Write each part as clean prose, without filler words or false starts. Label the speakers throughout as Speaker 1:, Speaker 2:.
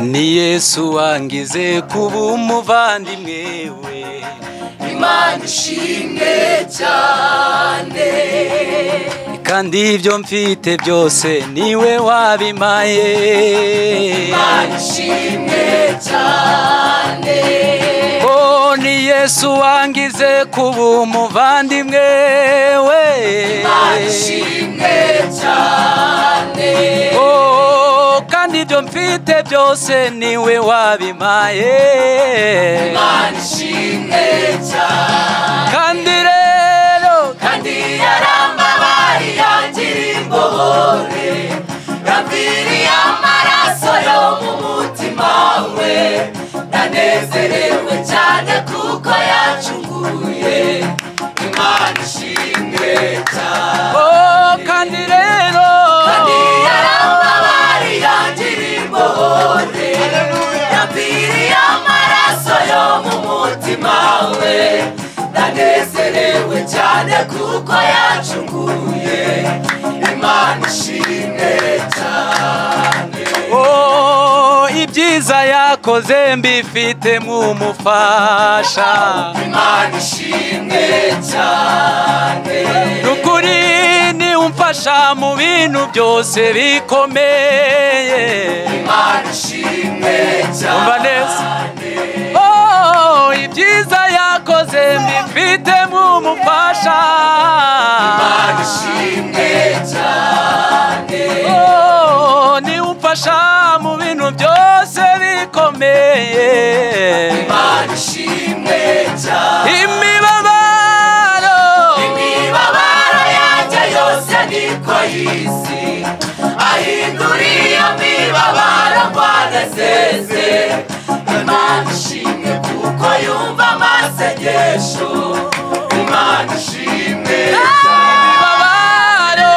Speaker 1: ni Yesu wangize kuba umuvandimwe we.
Speaker 2: Imana ishimwe cyane,
Speaker 1: kandi ibyo mfite byose niwe wabimaye.
Speaker 2: Imana ishimwe cyane,
Speaker 1: oh ni Yesu wangize kuba umuvandimwe we.
Speaker 2: Imana ishimwe cyane,
Speaker 1: oh kandi ibyo mfite byose niwe wabimaye.
Speaker 2: Imana ishimwe cyane,
Speaker 1: kandi rero
Speaker 2: kandi yarambabari yagira imbohore, yaviriye amaraso yo mu mutima we. Ndanezerewe cyane kuko yacunguye, Imana ishimwe cyane,
Speaker 1: oh kandi rero
Speaker 2: kandi yarambabari yagira imbohore, yaviriye amaraso yo mu mutima we. Ndanezerewe cyane kuko yacunguye, Imana ishimwe cyane,
Speaker 1: oh ibyiza yakoze mbifite mu mufasha.
Speaker 2: Imana ishimwe cyane,
Speaker 1: nukuri ni umfasha mu bintu byose bikomeye.
Speaker 2: Imana ishimwe cyane,
Speaker 1: oh ibyiza yakoze mbifite mu mufasha.
Speaker 2: Imana ishimwe cyane,
Speaker 1: oh ni umfasha mu bintu byose bikomeye.
Speaker 2: Imana ishimwe cyane, imibabaro yanjye yose niko y'isi, ahindura iyo mibabaro ngwanezeze. Imana ishimwe kuko yumva amasengesho, Imana ishimwe cyane,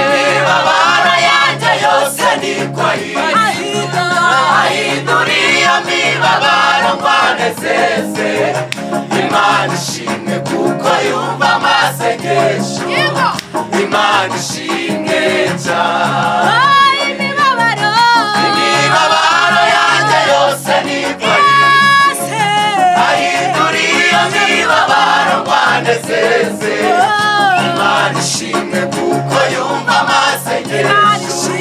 Speaker 2: imibabaro yanjye yose niko y'isi, ahindura iyo mibabaro ngwanezeze. Imana ishimwe kuko yumva amasengesho, Imana ishimwe cyane, imibabaro yanjye yose niko y'isi, ahindura iyo mibabaro ngwanezeze. Imana ishimwe kuko yumva amasengesho,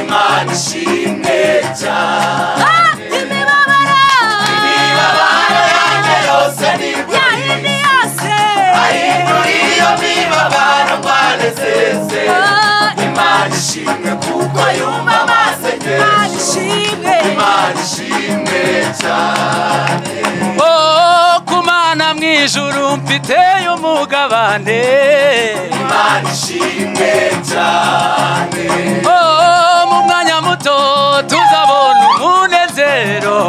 Speaker 2: Imana ishimwe cyane, imibabaro yanjye yose niko y'isi, ahindura iyo mibabaro ngwanezeze. Imana ishimwe kuko yumva amasengesho, Imana ishimwe cyane,
Speaker 1: oh kumana mwijuru mfiteyo umugabane.
Speaker 2: Imana ishimwe cyane,
Speaker 1: oh mu mwanya muto tuzabona umunezero.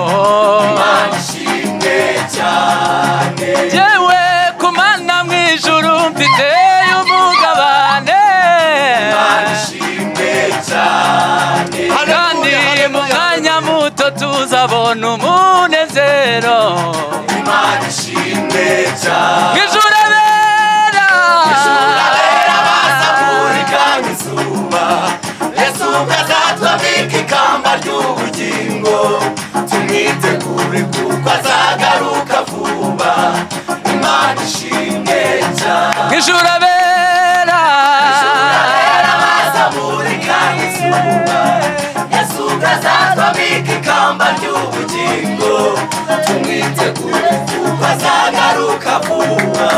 Speaker 2: Imana ishimwe cyane,
Speaker 1: yewe kumana mwijuru mfiteyo umugabane.
Speaker 2: Imana ishimwe cyane,
Speaker 1: kandi mu mwanya muto tuzabona umunezero.
Speaker 2: Imana ishimwe cyane,
Speaker 1: ijuru abera
Speaker 2: baza kumurika nk'izuba, Yesu azatwambika ikamba ry'ubugingo. Tumwitegure kuko azagaruka vuba, Imana ishimwe cyane,
Speaker 1: ijuru abera
Speaker 2: baza kumurika nk'izuba, Yesu azatwambika ikamba ry'ubugingo. Tumwitegure kuko azagaruka vuba,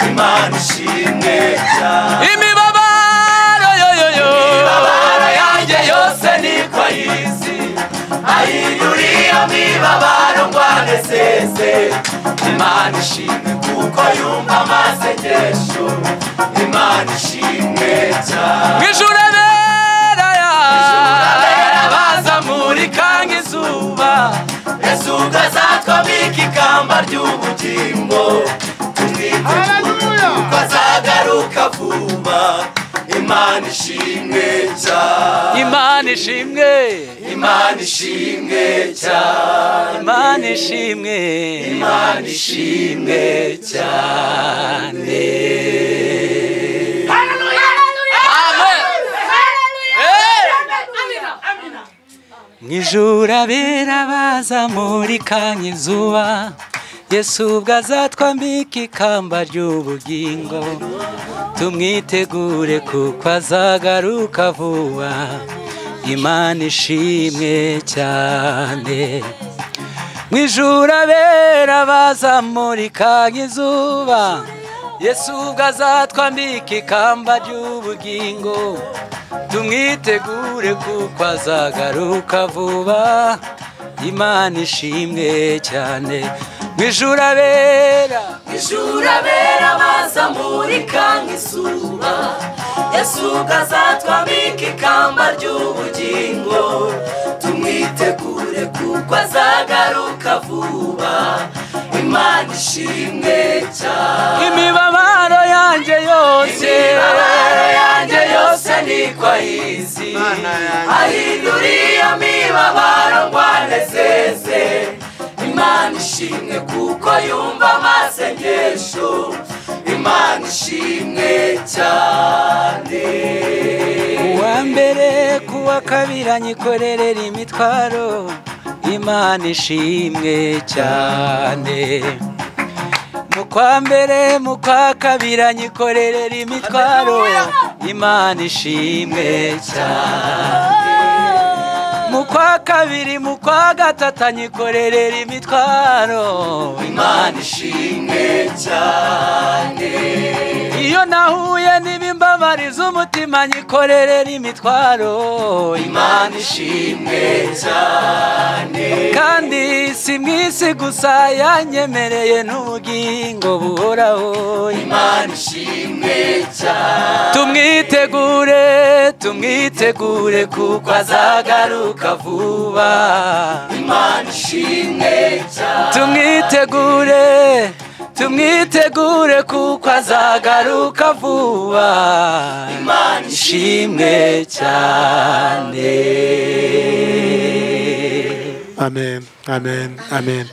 Speaker 2: Imana ishimwe cyane,
Speaker 1: imibabaro
Speaker 2: imibabaro yanjye yose niko y'isi, ahindura iyo mibabaro ngwanezeze. Imana ishimwe kuko yumva amasengesho, Imana ishimwe cyane,
Speaker 1: ijuru abera bazamurika nk'izuba,
Speaker 2: Yesu azatwambika ikamba ry'ubugingo. Tumwitegure kuko azagaruka vuba, Imana ishimwe cyane,
Speaker 1: Imana ishimwe,
Speaker 2: Imana ishimwe cyane,
Speaker 1: Imana ishimwe,
Speaker 2: Imana ishimwe cyane.
Speaker 1: Amen. mwijura bera bazamurikanye izuba Yesu ubwo azatwambika ikamba ry'ubugingo tumwitegure kuko azagaruka vuba Imana ishimwe cyane mwijura bera bazamurikanye izuba Yesu ubwo azatwambika ikamba ry'ubugingo tumwitegure kuko azagaruka vuba Imana ishimwe cyane mwijura bera bazamurikanye izuba Yesu ubwo azatwambika ikamba ry'ubugingo tumwitegure kuko azagaruka vuba Imana ishimwe cyane imibabaro yanjye yose niko ayizi ahinduriye imibabaro ngo anezeze Imana ishimwe kuko yumva amasengesho Imana ishimwe cyane kuwa mbere kuwa kabiri anyikorerera imitwaro Imana ishimwe cyane mu kwa mbere mu kwa kabiri anyikorerera imitwaro Imana ishimwe cyane mu kwa kabiri mu kwa gatatu anyikorerera imitwaro Imana ishimwe cyane iyo nahuye n'ibimbabariza umutima anyikorerera imitwaro Imana ishimwe cyane kandi si mwisi gusa yanyemereye n'ubugingo buhoraho Imana ishimwe cyane tumwitegure kuko azagaruka vuba Imana ishimwe cyane tumwitegure kuko azagaruka vuba Imana ishimwe cyane
Speaker 3: Amen.